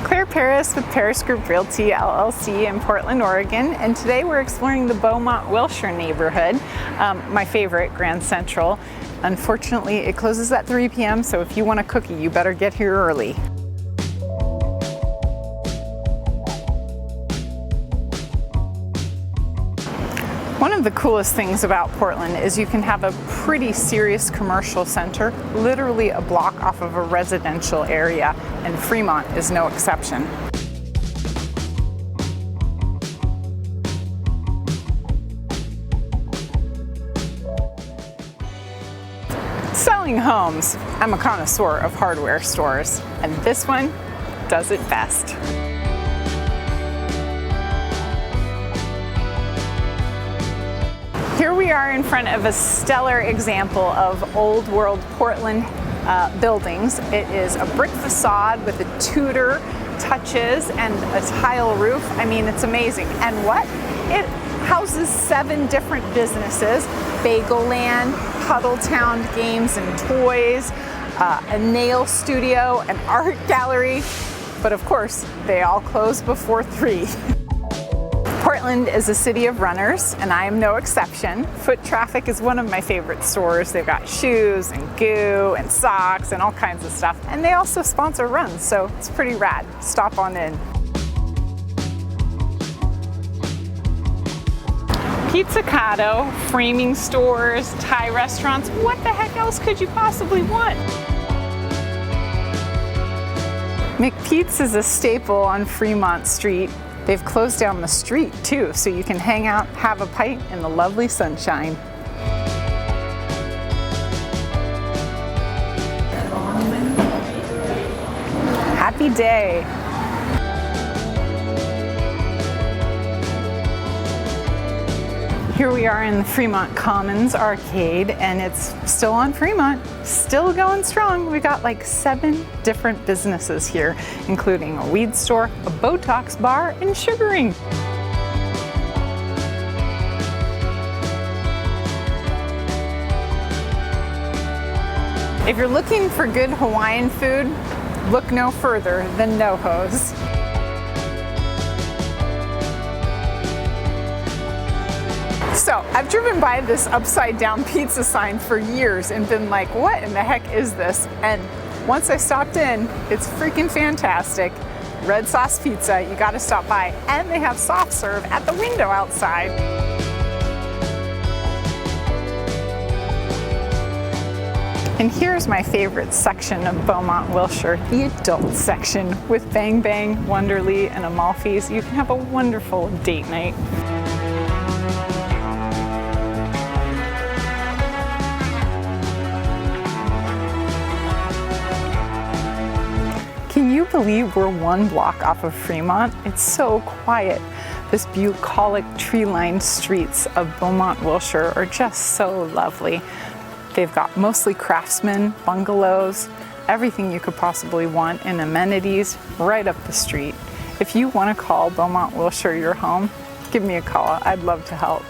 Claire Paris with Paris Group Realty, LLC in Portland, Oregon, and today we're exploring the Beaumont-Wilshire neighborhood, my favorite, Grand Central. Unfortunately, it closes at 3 p.m., so if you want a cookie, you better get here early. One of the coolest things about Portland is you can have a pretty serious commercial center literally a block off of a residential area, and Fremont is no exception. Selling homes, I'm a connoisseur of hardware stores, and this one does it best. Here we are in front of a stellar example of old world Portland buildings. It is a brick facade with the Tudor touches and a tile roof. I mean, it's amazing. And what? It houses 7 different businesses: Bagel Land, Puddletown Games and Toys, a nail studio, an art gallery. But of course, they all close before 3. Portland is a city of runners, and I am no exception. Foot Traffic is one of my favorite stores. They've got shoes and goo and socks and all kinds of stuff. And they also sponsor runs, so it's pretty rad. Stop on in. Pizzicato, framing stores, Thai restaurants. What the heck else could you possibly want? McPete's is a staple on Fremont Street. They've closed down the street too, so you can hang out, have a pint in the lovely sunshine. Happy day. Here we are in the Fremont Commons Arcade, and it's still on Fremont, still going strong. We got like 7 different businesses here, including a weed store, a Botox bar, and sugaring. If you're looking for good Hawaiian food, look no further than NoHo's. So I've driven by this upside down pizza sign for years and been like, what in the heck is this? And once I stopped in, it's freaking fantastic. Red sauce pizza, you gotta stop by. And they have soft serve at the window outside. And here's my favorite section of Beaumont-Wilshire, the adult section with Bang Bang, Wonderly, and Amalfi's. You can have a wonderful date night. Can you believe we're 1 block off of Fremont? It's so quiet. This bucolic tree-lined streets of Beaumont-Wilshire are just so lovely. They've got mostly craftsmen, bungalows, everything you could possibly want, and amenities right up the street. If you want to call Beaumont-Wilshire your home, give me a call. I'd love to help.